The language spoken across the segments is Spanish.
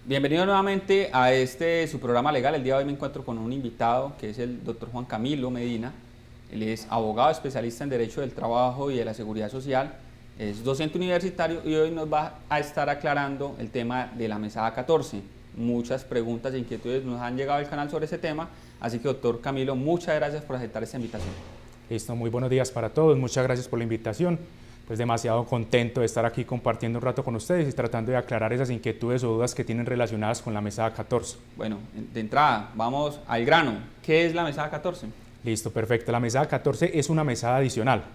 Bienvenido nuevamente a su programa legal. El día de hoy me encuentro con un invitado que es el doctor Juan Camilo Medina. Él es abogado especialista en Derecho del Trabajo y de la Seguridad Social, es docente universitario y hoy nos va a estar aclarando el tema de la mesada 14. Muchas preguntas e inquietudes nos han llegado al canal sobre ese tema, así que doctor Camilo, muchas gracias por aceptar esta invitación. Listo, muy buenos días para todos, muchas gracias por la invitación. Pues demasiado contento de estar aquí compartiendo un rato con ustedes y tratando de aclarar esas inquietudes o dudas que tienen relacionadas con la mesada 14. Bueno, de entrada, vamos al grano. ¿Qué es la mesada 14? Listo, perfecto. La mesada 14 es una mesada adicional.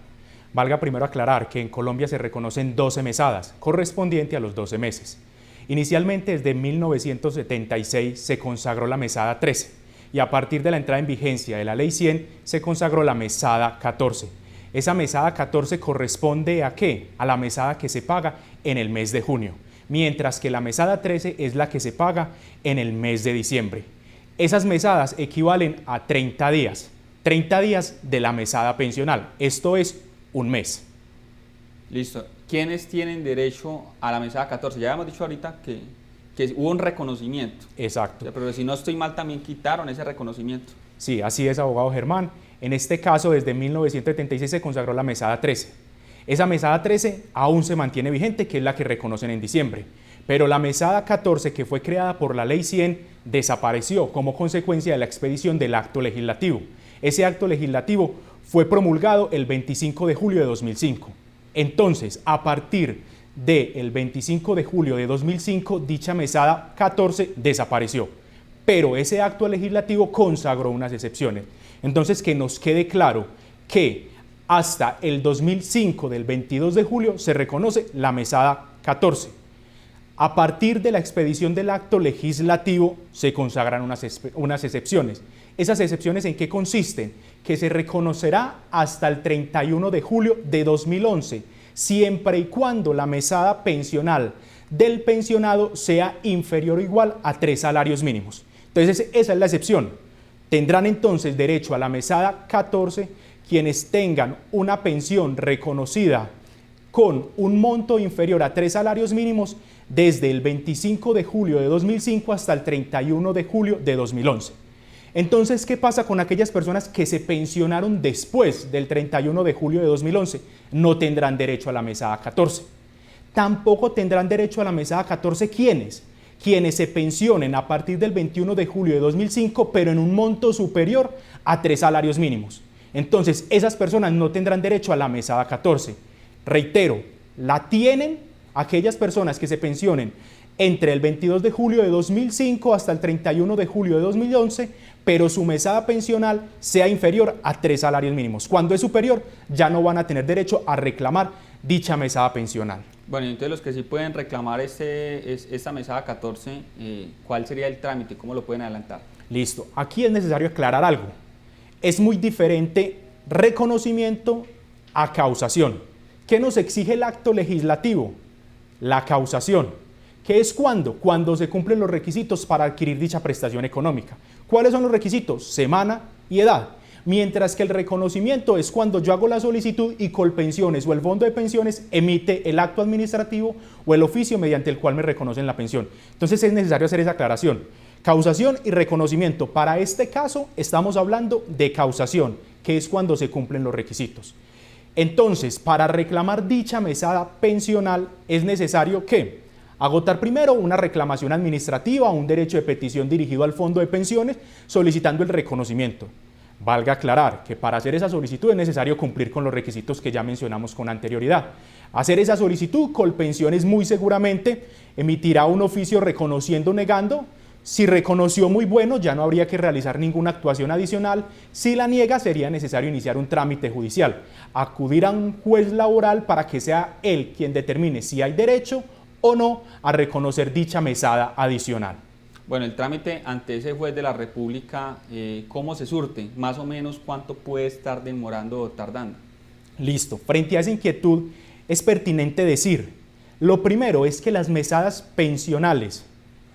Valga primero aclarar que en Colombia se reconocen 12 mesadas, correspondiente a los 12 meses. Inicialmente, desde 1976, se consagró la mesada 13 y a partir de la entrada en vigencia de la Ley 100, se consagró la mesada 14. Esa mesada 14 corresponde ¿a qué? A la mesada que se paga en el mes de junio, mientras que la mesada 13 es la que se paga en el mes de diciembre. Esas mesadas equivalen a 30 días de la mesada pensional, esto es un mes. Listo. ¿Quiénes tienen derecho a la mesada 14? Ya habíamos dicho ahorita que hubo un reconocimiento. Exacto. Pero si no estoy mal, también quitaron ese reconocimiento. Sí, así es, abogado Germán. En este caso, desde 1976 se consagró la mesada 13. Esa mesada 13 aún se mantiene vigente, que es la que reconocen en diciembre. Pero la mesada 14, que fue creada por la Ley 100, desapareció como consecuencia de la expedición del acto legislativo. Ese acto legislativo fue promulgado el 25 de julio de 2005. Entonces, a partir del 25 de julio de 2005, dicha mesada 14 desapareció. Pero ese acto legislativo consagró unas excepciones. Entonces, que nos quede claro que hasta el 2005, del 22 de julio, se reconoce la mesada 14. A partir de la expedición del acto legislativo, se consagran unas excepciones. ¿Esas excepciones en qué consisten? Que se reconocerá hasta el 31 de julio de 2011, siempre y cuando la mesada pensional del pensionado sea inferior o igual a 3 salarios mínimos. Entonces, esa es la excepción. Tendrán entonces derecho a la mesada 14 quienes tengan una pensión reconocida con un monto inferior a 3 salarios mínimos desde el 25 de julio de 2005 hasta el 31 de julio de 2011. Entonces, ¿qué pasa con aquellas personas que se pensionaron después del 31 de julio de 2011? No tendrán derecho a la mesada 14. Tampoco tendrán derecho a la mesada 14 ¿quiénes? Quienes se pensionen a partir del 21 de julio de 2005, pero en un monto superior a 3 salarios mínimos. Entonces, esas personas no tendrán derecho a la mesada 14. Reitero, la tienen aquellas personas que se pensionen entre el 22 de julio de 2005 hasta el 31 de julio de 2011, pero su mesada pensional sea inferior a 3 salarios mínimos. Cuando es superior, ya no van a tener derecho a reclamar dicha mesada pensional. Bueno, entonces los que sí pueden reclamar esta mesada 14, ¿cuál sería el trámite? ¿Cómo lo pueden adelantar? Listo. Aquí es necesario aclarar algo. Es muy diferente reconocimiento a causación. ¿Qué nos exige el acto legislativo? La causación. ¿Qué es cuándo? Cuando se cumplen los requisitos para adquirir dicha prestación económica. ¿Cuáles son los requisitos? Semana y edad. Mientras que el reconocimiento es cuando yo hago la solicitud y Colpensiones o el Fondo de Pensiones emite el acto administrativo o el oficio mediante el cual me reconocen la pensión. Entonces es necesario hacer esa aclaración. Causación y reconocimiento. Para este caso estamos hablando de causación, que es cuando se cumplen los requisitos. Entonces, para reclamar dicha mesada pensional es necesario que agotar primero una reclamación administrativa o un derecho de petición dirigido al Fondo de Pensiones solicitando el reconocimiento. Valga aclarar que para hacer esa solicitud es necesario cumplir con los requisitos que ya mencionamos con anterioridad. Hacer esa solicitud, Colpensiones muy seguramente emitirá un oficio reconociendo o negando. Si reconoció, muy bueno, ya no habría que realizar ninguna actuación adicional. Si la niega, sería necesario iniciar un trámite judicial, acudir a un juez laboral para que sea él quien determine si hay derecho o no a reconocer dicha mesada adicional. Bueno, el trámite ante ese juez de la República, ¿cómo se surte? Más o menos, ¿cuánto puede estar demorando o tardando? Listo. Frente a esa inquietud, es pertinente decir, lo primero es que las mesadas pensionales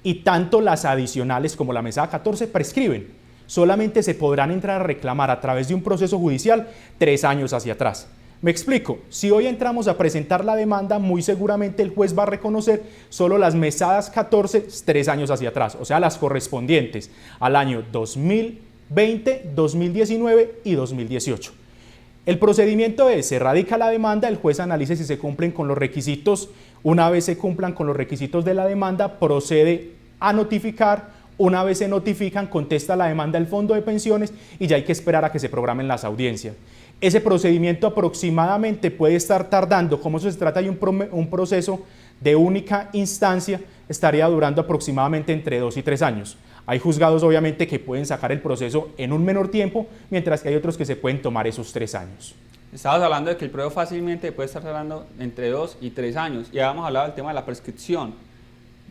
y tanto las adicionales como la mesada 14 prescriben. Solamente se podrán entrar a reclamar a través de un proceso judicial 3 años hacia atrás. Me explico, si hoy entramos a presentar la demanda, muy seguramente el juez va a reconocer solo las mesadas 14, 3 años hacia atrás, o sea, las correspondientes al año 2020, 2019 y 2018. El procedimiento es, se radica la demanda, el juez analiza si se cumplen con los requisitos, una vez se cumplan con los requisitos de la demanda, procede a notificar, una vez se notifican, contesta la demanda el fondo de pensiones y ya hay que esperar a que se programen las audiencias. Ese procedimiento aproximadamente puede estar tardando, como se trata de un proceso de única instancia, estaría durando aproximadamente entre 2 y 3 años. Hay juzgados obviamente que pueden sacar el proceso en un menor tiempo, mientras que hay otros que se pueden tomar esos 3 años. Estabas hablando de que el proceso fácilmente puede estar tardando entre 2 y 3 años. Ya habíamos hablado del tema de la prescripción.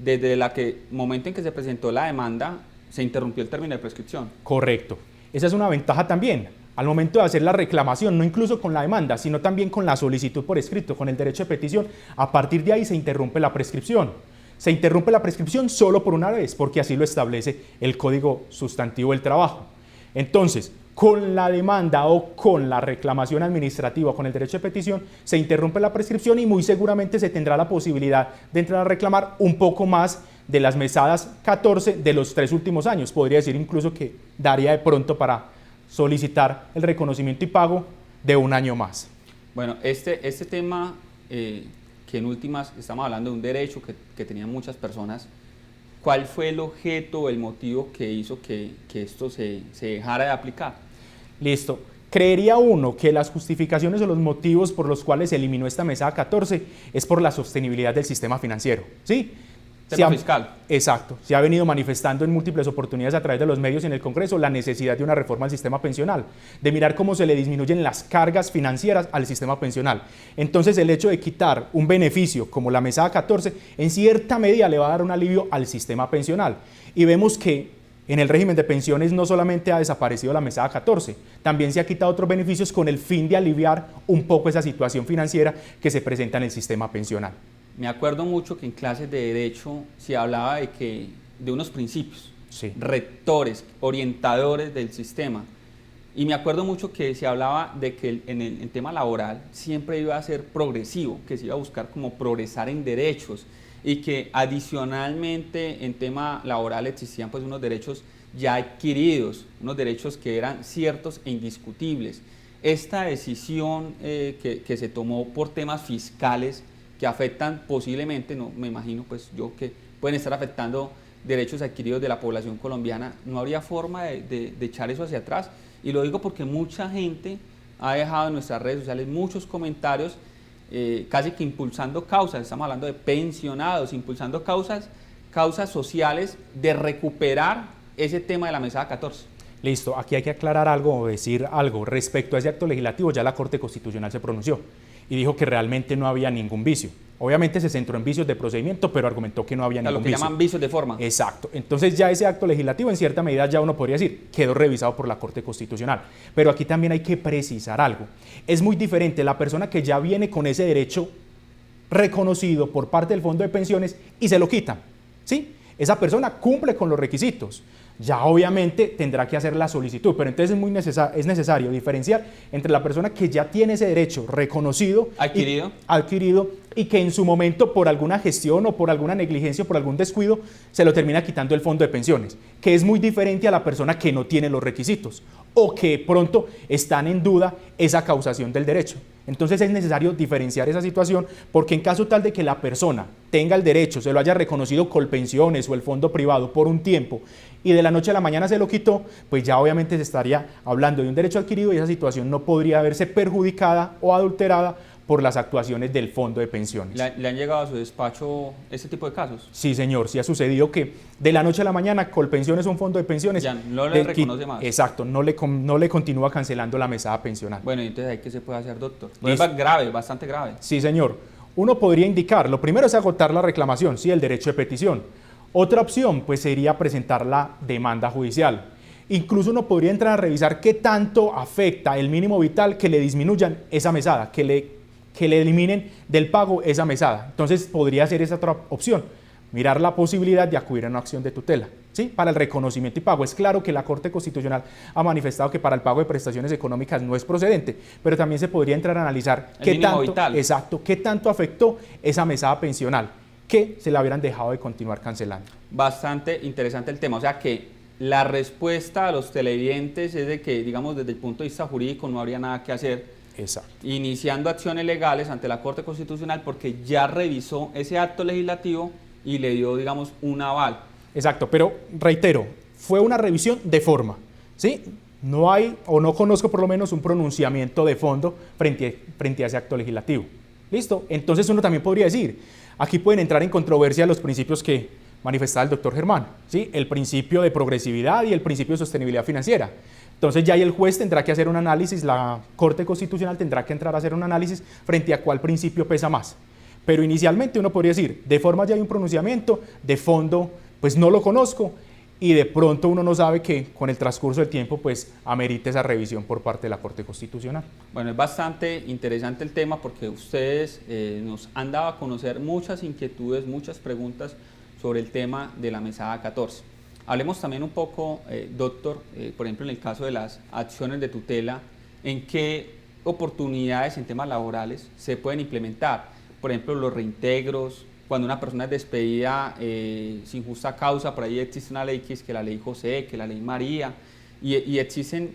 Desde el momento en que se presentó la demanda, se interrumpió el término de prescripción. Correcto. Esa es una ventaja también. Al momento de hacer la reclamación, no incluso con la demanda, sino también con la solicitud por escrito, con el derecho de petición, a partir de ahí se interrumpe la prescripción. Se interrumpe la prescripción solo por una vez, porque así lo establece el Código Sustantivo del Trabajo. Entonces, con la demanda o con la reclamación administrativa o con el derecho de petición, se interrumpe la prescripción y muy seguramente se tendrá la posibilidad de entrar a reclamar un poco más de las mesadas 14 de los 3 últimos años. Podría decir incluso que daría de pronto para solicitar el reconocimiento y pago de un año más. Bueno, este tema, que en últimas estamos hablando de un derecho que tenían muchas personas, ¿cuál fue el objeto, el motivo que hizo que esto se dejara de aplicar? Listo. Creería uno que las justificaciones o los motivos por los cuales se eliminó esta mesada 14 es por la sostenibilidad del sistema financiero, ¿sí? Tema fiscal. Exacto. Se ha venido manifestando en múltiples oportunidades a través de los medios y en el Congreso la necesidad de una reforma al sistema pensional, de mirar cómo se le disminuyen las cargas financieras al sistema pensional. Entonces, el hecho de quitar un beneficio como la mesada 14, en cierta medida le va a dar un alivio al sistema pensional. Y vemos que en el régimen de pensiones no solamente ha desaparecido la mesada 14, también se ha quitado otros beneficios con el fin de aliviar un poco esa situación financiera que se presenta en el sistema pensional. Me acuerdo mucho que en clases de Derecho se hablaba de unos principios, sí, rectores, orientadores del sistema. Y me acuerdo mucho que se hablaba de que en el tema laboral siempre iba a ser progresivo, que se iba a buscar como progresar en derechos y que adicionalmente en tema laboral existían pues unos derechos ya adquiridos, unos derechos que eran ciertos e indiscutibles. Esta decisión que se tomó por temas fiscales que afectan posiblemente, no me imagino pues yo que pueden estar afectando derechos adquiridos de la población colombiana, ¿no habría forma de echar eso hacia atrás? Y lo digo porque mucha gente ha dejado en nuestras redes sociales muchos comentarios, casi que impulsando causas, estamos hablando de pensionados, impulsando causas sociales de recuperar ese tema de la mesada 14. Listo, aquí hay que aclarar algo o decir algo. Respecto a ese acto legislativo, ya la Corte Constitucional se pronunció y dijo que realmente no había ningún vicio. Obviamente se centró en vicios de procedimiento, pero argumentó que no había ningún vicio. Lo que llaman vicios de forma. Exacto. Entonces ya ese acto legislativo en cierta medida ya uno podría decir quedó revisado por la Corte Constitucional. Pero aquí también hay que precisar algo. Es muy diferente la persona que ya viene con ese derecho reconocido por parte del Fondo de Pensiones y se lo quitan, ¿sí? Esa persona cumple con los requisitos. Ya obviamente tendrá que hacer la solicitud, pero entonces es necesario diferenciar entre la persona que ya tiene ese derecho reconocido, adquirido y que en su momento por alguna gestión o por alguna negligencia o por algún descuido se lo termina quitando el fondo de pensiones, que es muy diferente a la persona que no tiene los requisitos o que pronto están en duda esa causación del derecho. Entonces es necesario diferenciar esa situación porque en caso tal de que la persona tenga el derecho, se lo haya reconocido Colpensiones o el fondo privado por un tiempo y de la noche a la mañana se lo quitó, pues ya obviamente se estaría hablando de un derecho adquirido y esa situación no podría verse perjudicada o adulterada por las actuaciones del fondo de pensiones. ¿Le han llegado a su despacho este tipo de casos? Sí, señor, sí ha sucedido que de la noche a la mañana Colpensiones o un fondo de pensiones... Ya no le reconoce más. Exacto, no le continúa cancelando la mesada pensional. Bueno, entonces ¿ahí qué se puede hacer, doctor? Pues es grave, bastante grave. Sí, señor. Uno podría indicar, lo primero es agotar la reclamación, sí, el derecho de petición. Otra opción, pues sería presentar la demanda judicial. Incluso uno podría entrar a revisar qué tanto afecta el mínimo vital que le disminuyan esa mesada, que le eliminen del pago esa mesada. Entonces podría ser esa otra opción. mirar la posibilidad de acudir a una acción de tutela, ¿sí? Para el reconocimiento y pago. Es claro que la Corte Constitucional ha manifestado que para el pago de prestaciones económicas no es procedente, pero también se podría entrar a analizar qué tanto afectó esa mesada pensional, que se la hubieran dejado de continuar cancelando. Bastante interesante el tema, o sea que la respuesta a los televidentes es de que, digamos, desde el punto de vista jurídico no habría nada que hacer. Exacto. Iniciando acciones legales ante la Corte Constitucional porque ya revisó ese acto legislativo y le dio, digamos, un aval. Exacto, pero reitero, fue una revisión de forma, ¿sí? No hay, o no conozco por lo menos, un pronunciamiento de fondo frente a ese acto legislativo. ¿Listo? Entonces uno también podría decir, aquí pueden entrar en controversia los principios que manifestaba el doctor Germán, ¿sí? El principio de progresividad y el principio de sostenibilidad financiera. Entonces ya ahí el juez tendrá que hacer un análisis, la Corte Constitucional tendrá que entrar a hacer un análisis frente a cuál principio pesa más. Pero inicialmente uno podría decir, de forma ya hay un pronunciamiento, de fondo pues no lo conozco, y de pronto uno no sabe que con el transcurso del tiempo pues amerite esa revisión por parte de la Corte Constitucional. Bueno, es bastante interesante el tema porque ustedes nos han dado a conocer muchas inquietudes, muchas preguntas sobre el tema de la mesada 14. Hablemos también un poco, doctor, por ejemplo, en el caso de las acciones de tutela, ¿en qué oportunidades en temas laborales se pueden implementar? Por ejemplo, los reintegros, cuando una persona es despedida sin justa causa, por ahí existe una ley que es que la ley José, que la ley María, y existen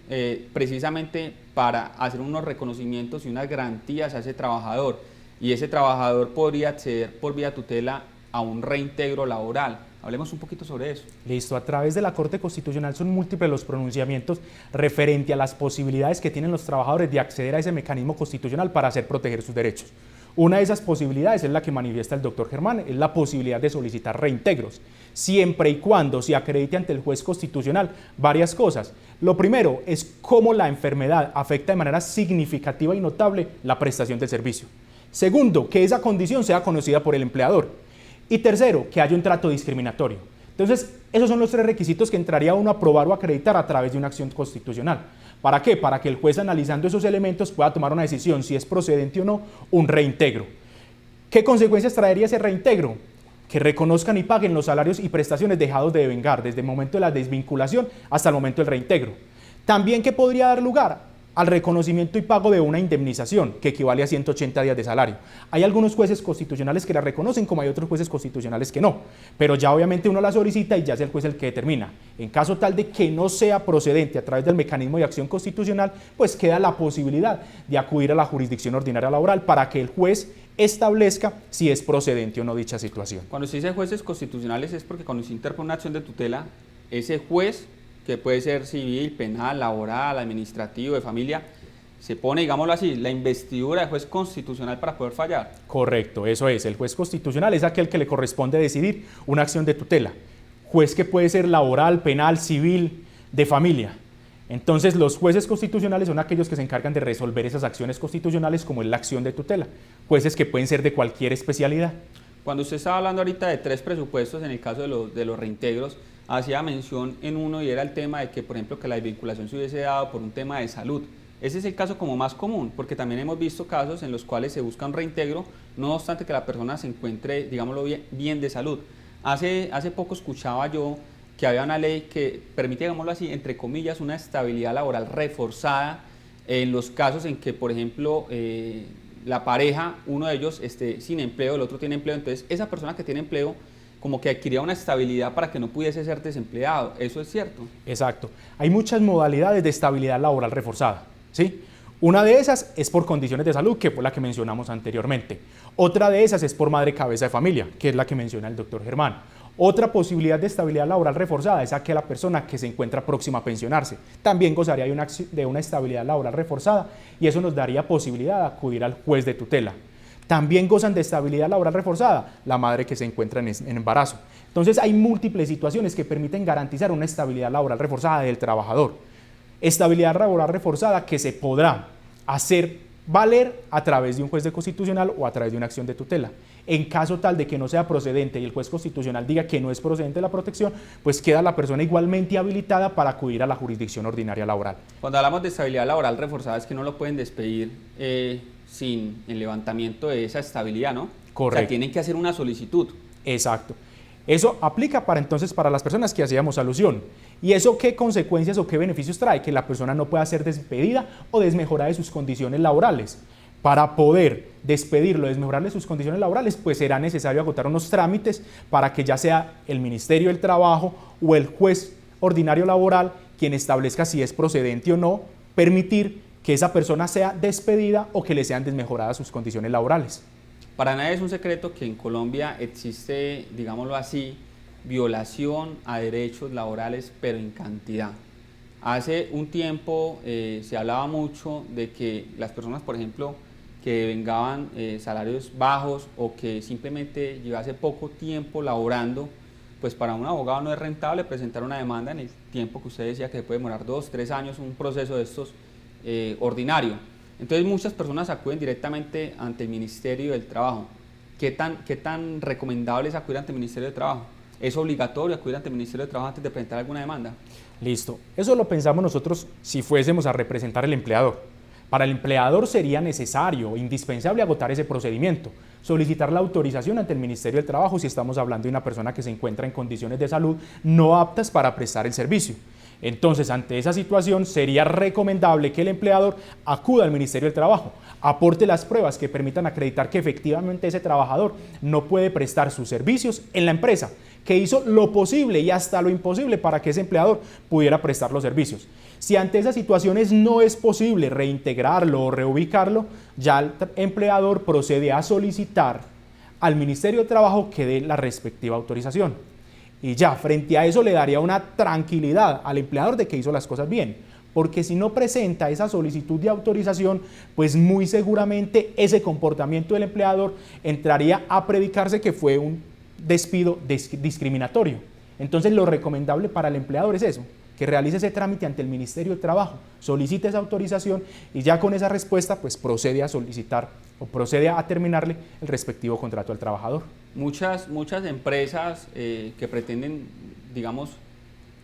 precisamente para hacer unos reconocimientos y unas garantías a ese trabajador, y ese trabajador podría acceder por vía tutela a un reintegro laboral. Hablemos un poquito sobre eso. Listo, a través de la Corte Constitucional son múltiples los pronunciamientos referente a las posibilidades que tienen los trabajadores de acceder a ese mecanismo constitucional para hacer proteger sus derechos. Una de esas posibilidades es la que manifiesta el doctor Germán, es la posibilidad de solicitar reintegros, siempre y cuando se acredite ante el juez constitucional varias cosas. Lo primero es cómo la enfermedad afecta de manera significativa y notable la prestación del servicio. Segundo, que esa condición sea conocida por el empleador. Y tercero, que haya un trato discriminatorio. Entonces, esos son los tres requisitos que entraría uno a aprobar o acreditar a través de una acción constitucional. ¿Para qué? Para que el juez, analizando esos elementos, pueda tomar una decisión si es procedente o no un reintegro. ¿Qué consecuencias traería ese reintegro? Que reconozcan y paguen los salarios y prestaciones dejados de devengar desde el momento de la desvinculación hasta el momento del reintegro. También que podría dar lugar al reconocimiento y pago de una indemnización que equivale a 180 días de salario. Hay algunos jueces constitucionales que la reconocen, como hay otros jueces constitucionales que no, pero ya obviamente uno la solicita y ya es el juez el que determina. En caso tal de que no sea procedente a través del mecanismo de acción constitucional, pues queda la posibilidad de acudir a la jurisdicción ordinaria laboral para que el juez establezca si es procedente o no dicha situación. Cuando se dice jueces constitucionales es porque cuando se interpone una acción de tutela, ese juez, que puede ser civil, penal, laboral, administrativo, de familia, se pone, digámoslo así, la investidura de juez constitucional para poder fallar. Correcto, eso es. El juez constitucional es aquel que le corresponde decidir una acción de tutela. Juez que puede ser laboral, penal, civil, de familia. Entonces, los jueces constitucionales son aquellos que se encargan de resolver esas acciones constitucionales, como es la acción de tutela. Jueces que pueden ser de cualquier especialidad. Cuando usted estaba hablando ahorita de 3 presupuestos, en el caso de los reintegros, hacía mención en uno y era el tema de que, por ejemplo, que la desvinculación se hubiese dado por un tema de salud. Ese es el caso como más común, porque también hemos visto casos en los cuales se busca un reintegro, no obstante que la persona se encuentre, digámoslo bien de salud. Hace poco escuchaba yo que había una ley que permite, digámoslo así, entre comillas, una estabilidad laboral reforzada en los casos en que, por ejemplo, la pareja, uno de ellos esté sin empleo, el otro tiene empleo, entonces esa persona que tiene empleo como que adquiría una estabilidad para que no pudiese ser desempleado. ¿Eso es cierto? Exacto. Hay muchas modalidades de estabilidad laboral reforzada, ¿sí? Una de esas es por condiciones de salud, que fue la que mencionamos anteriormente. Otra de esas es por madre cabeza de familia, que es la que menciona el doctor Germán. Otra posibilidad de estabilidad laboral reforzada es aquella persona que se encuentra próxima a pensionarse. También gozaría de una estabilidad laboral reforzada y eso nos daría posibilidad de acudir al juez de tutela. También gozan de estabilidad laboral reforzada la madre que se encuentra en embarazo. Entonces hay múltiples situaciones que permiten garantizar una estabilidad laboral reforzada del trabajador. Estabilidad laboral reforzada que se podrá hacer valer a través de un juez de constitucional o a través de una acción de tutela. En caso tal de que no sea procedente y el juez constitucional diga que no es procedente la protección, pues queda la persona igualmente habilitada para acudir a la jurisdicción ordinaria laboral. Cuando hablamos de estabilidad laboral reforzada es que no lo pueden despedir sin el levantamiento de esa estabilidad, ¿no? Correcto. O sea, tienen que hacer una solicitud. Exacto. Eso aplica para entonces para las personas que hacíamos alusión. ¿Y eso qué consecuencias o qué beneficios trae? Que la persona no pueda ser despedida o desmejorada de sus condiciones laborales. Para poder despedirlo, desmejorarle sus condiciones laborales, pues será necesario agotar unos trámites para que ya sea el Ministerio del Trabajo o el juez ordinario laboral quien establezca si es procedente o no permitir que esa persona sea despedida o que le sean desmejoradas sus condiciones laborales. Para nadie es un secreto que en Colombia existe, digámoslo así, violación a derechos laborales, pero en cantidad. Hace un tiempo se hablaba mucho de que las personas, por ejemplo, que vengaban salarios bajos o que simplemente llevase poco tiempo laborando, pues para un abogado no es rentable presentar una demanda en el tiempo que usted decía que se puede demorar 2, 3 años, un proceso de estos ordinario. Entonces muchas personas acuden directamente ante el Ministerio del Trabajo. ¿Qué tan recomendable es acudir ante el Ministerio del Trabajo? ¿Es obligatorio acudir ante el Ministerio del Trabajo antes de presentar alguna demanda? Listo. Eso lo pensamos nosotros si fuésemos a representar al empleador. Para el empleador sería necesario, indispensable agotar ese procedimiento, solicitar la autorización ante el Ministerio del Trabajo si estamos hablando de una persona que se encuentra en condiciones de salud no aptas para prestar el servicio. Entonces, ante esa situación, sería recomendable que el empleador acuda al Ministerio del Trabajo, aporte las pruebas que permitan acreditar que efectivamente ese trabajador no puede prestar sus servicios en la empresa, que hizo lo posible y hasta lo imposible para que ese empleador pudiera prestar los servicios. Si ante esas situaciones no es posible reintegrarlo o reubicarlo, ya el empleador procede a solicitar al Ministerio de Trabajo que dé la respectiva autorización. Y ya, frente a eso le daría una tranquilidad al empleador de que hizo las cosas bien, porque si no presenta esa solicitud de autorización, pues muy seguramente ese comportamiento del empleador entraría a predicarse que fue un despido discriminatorio. Entonces lo recomendable para el empleador es eso, que realice ese trámite ante el Ministerio de Trabajo, solicite esa autorización y ya con esa respuesta pues procede a solicitar o procede a terminarle el respectivo contrato al trabajador. Muchas empresas que pretenden, digamos,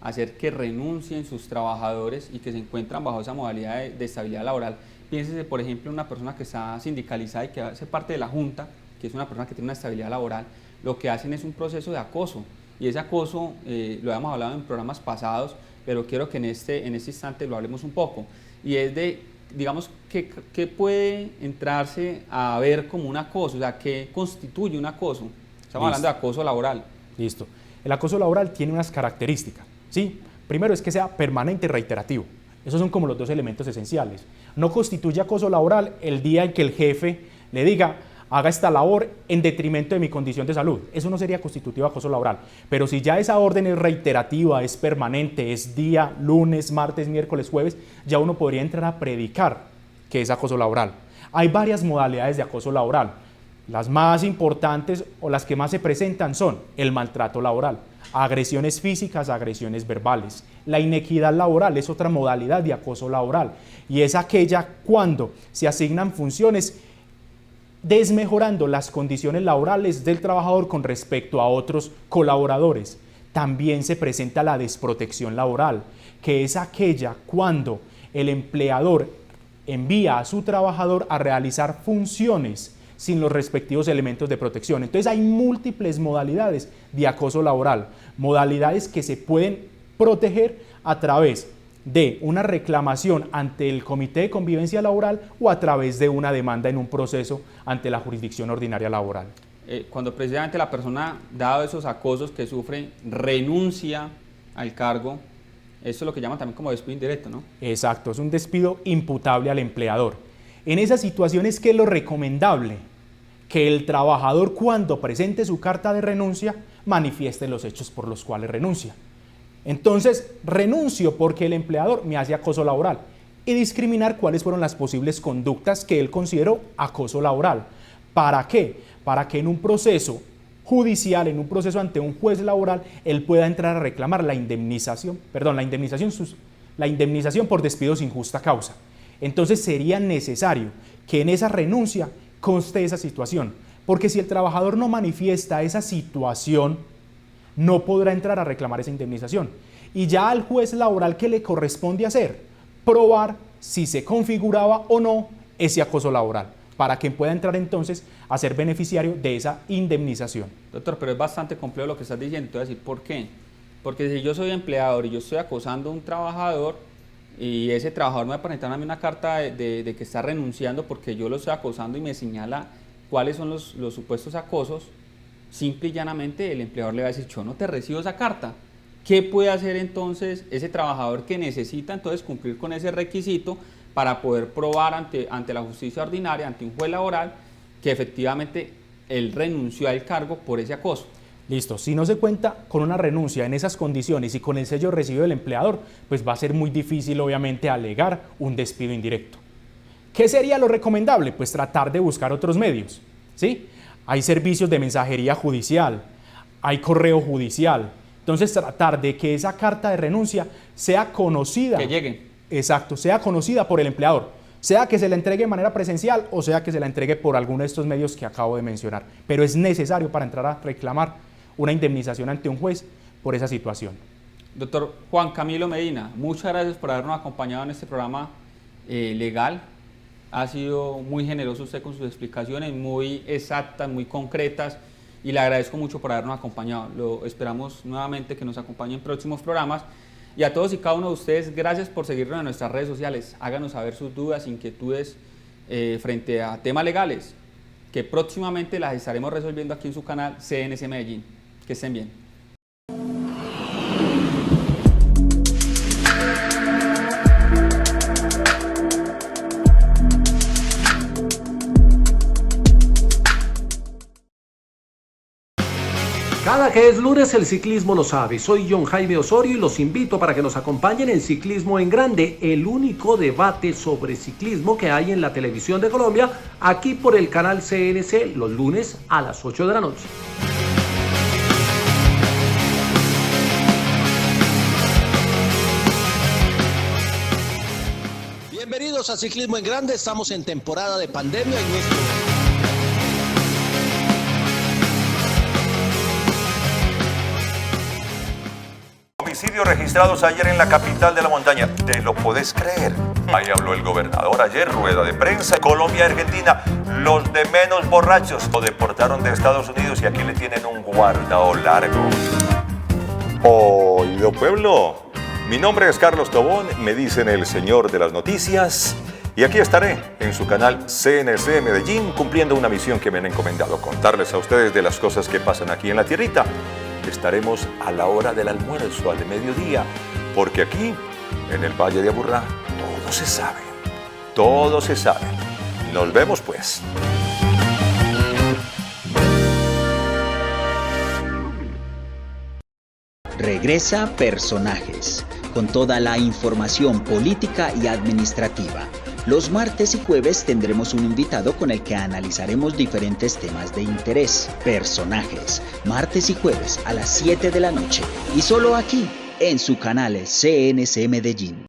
hacer que renuncien sus trabajadores y que se encuentran bajo esa modalidad de estabilidad laboral. Piénsese, por ejemplo, en una persona que está sindicalizada y que hace parte de la junta, que es una persona que tiene una estabilidad laboral, lo que hacen es un proceso de acoso. Y ese acoso, lo habíamos hablado en programas pasados, pero quiero que en este instante lo hablemos un poco. Y es de, digamos, ¿qué puede entrarse a ver como un acoso? O sea, ¿qué constituye un acoso? Estamos hablando de acoso laboral. Listo. El acoso laboral tiene unas características, ¿sí? Primero es que sea permanente y reiterativo. Esos son como los dos elementos esenciales. No constituye acoso laboral el día en que el jefe le diga haga esta labor en detrimento de mi condición de salud. Eso no sería constitutivo de acoso laboral. Pero si ya esa orden es reiterativa, es permanente, es día, lunes, martes, miércoles, jueves, ya uno podría entrar a predicar que es acoso laboral. Hay varias modalidades de acoso laboral. Las más importantes o las que más se presentan son el maltrato laboral, agresiones físicas, agresiones verbales. La inequidad laboral es otra modalidad de acoso laboral y es aquella cuando se asignan funciones desmejorando las condiciones laborales del trabajador con respecto a otros colaboradores. También se presenta la desprotección laboral, que es aquella cuando el empleador envía a su trabajador a realizar funciones sin los respectivos elementos de protección. Entonces hay múltiples modalidades de acoso laboral, modalidades que se pueden proteger a través de una reclamación ante el Comité de Convivencia Laboral o a través de una demanda en un proceso ante la jurisdicción ordinaria laboral. Cuando precisamente la persona, dado esos acosos que sufre, renuncia al cargo, eso es lo que llaman también como despido indirecto, ¿no? Exacto, es un despido imputable al empleador. En esas situaciones, ¿qué es lo recomendable? Que el trabajador, cuando presente su carta de renuncia, manifieste los hechos por los cuales renuncia. Entonces, renuncio porque el empleador me hace acoso laboral y discriminar cuáles fueron las posibles conductas que él consideró acoso laboral. ¿Para qué? Para que en un proceso judicial, en un proceso ante un juez laboral, él pueda entrar a reclamar la indemnización por despido sin justa causa. Entonces sería necesario que en esa renuncia conste esa situación, porque si el trabajador no manifiesta esa situación, no podrá entrar a reclamar esa indemnización. Y ya al juez laboral, ¿qué le corresponde hacer? Probar si se configuraba o no ese acoso laboral. para que pueda entrar entonces a ser beneficiario de esa indemnización. Doctor, pero es bastante complejo lo que estás diciendo. Te voy a decir por qué. Porque si yo soy empleador y yo estoy acosando a un trabajador y ese trabajador me va a presentar a mí una carta de que está renunciando porque yo lo estoy acosando y me señala cuáles son los supuestos acosos, simple y llanamente el empleador le va a decir, yo no te recibo esa carta. ¿Qué puede hacer entonces ese trabajador que necesita entonces cumplir con ese requisito para poder probar ante la justicia ordinaria, ante un juez laboral, que efectivamente él renunció al cargo por ese acoso? Listo, si no se cuenta con una renuncia en esas condiciones y con el sello recibido del empleador, pues va a ser muy difícil obviamente alegar un despido indirecto. ¿Qué sería lo recomendable? Pues tratar de buscar otros medios, ¿sí? Hay servicios de mensajería judicial, hay correo judicial, entonces tratar de que esa carta de renuncia sea conocida. Que llegue. Exacto, sea conocida por el empleador, sea que se la entregue de manera presencial o sea que se la entregue por alguno de estos medios que acabo de mencionar, pero es necesario para entrar a reclamar una indemnización ante un juez por esa situación. Doctor Juan Camilo Medina, muchas gracias por habernos acompañado en este programa legal. Ha sido muy generoso usted con sus explicaciones, muy exactas, muy concretas, y le agradezco mucho por habernos acompañado. Lo esperamos nuevamente que nos acompañe en próximos programas. Y a todos y cada uno de ustedes, gracias por seguirnos en nuestras redes sociales. Háganos saber sus dudas, inquietudes frente a temas legales, que próximamente las estaremos resolviendo aquí en su canal CNC Medellín. Que estén bien. Cada que es lunes el ciclismo lo sabe. Soy John Jaime Osorio y los invito para que nos acompañen en Ciclismo en Grande, el único debate sobre ciclismo que hay en la televisión de Colombia, aquí por el canal CNC los lunes a las 8 de la noche. Bienvenidos a Ciclismo en Grande, estamos en temporada de pandemia y nuestro... Homicidios registrados ayer en la capital de la montaña. ¿Te lo podés creer? Ahí habló el gobernador ayer, rueda de prensa. Colombia y Argentina, los de menos borrachos. Lo deportaron de Estados Unidos y aquí le tienen un guardao largo. Oído pueblo, mi nombre es Carlos Tobón, me dicen el señor de las noticias. Y aquí estaré en su canal CNC Medellín cumpliendo una misión que me han encomendado, contarles a ustedes de las cosas que pasan aquí en la tierrita. Estaremos a la hora del almuerzo, al mediodía, porque aquí, en el Valle de Aburrá, todo se sabe, todo se sabe. Nos vemos pues. Regresa Personajes, con toda la información política y administrativa. Los martes y jueves tendremos un invitado con el que analizaremos diferentes temas de interés. Personajes, martes y jueves a las 7 de la noche y solo aquí, en su canal CNC Medellín.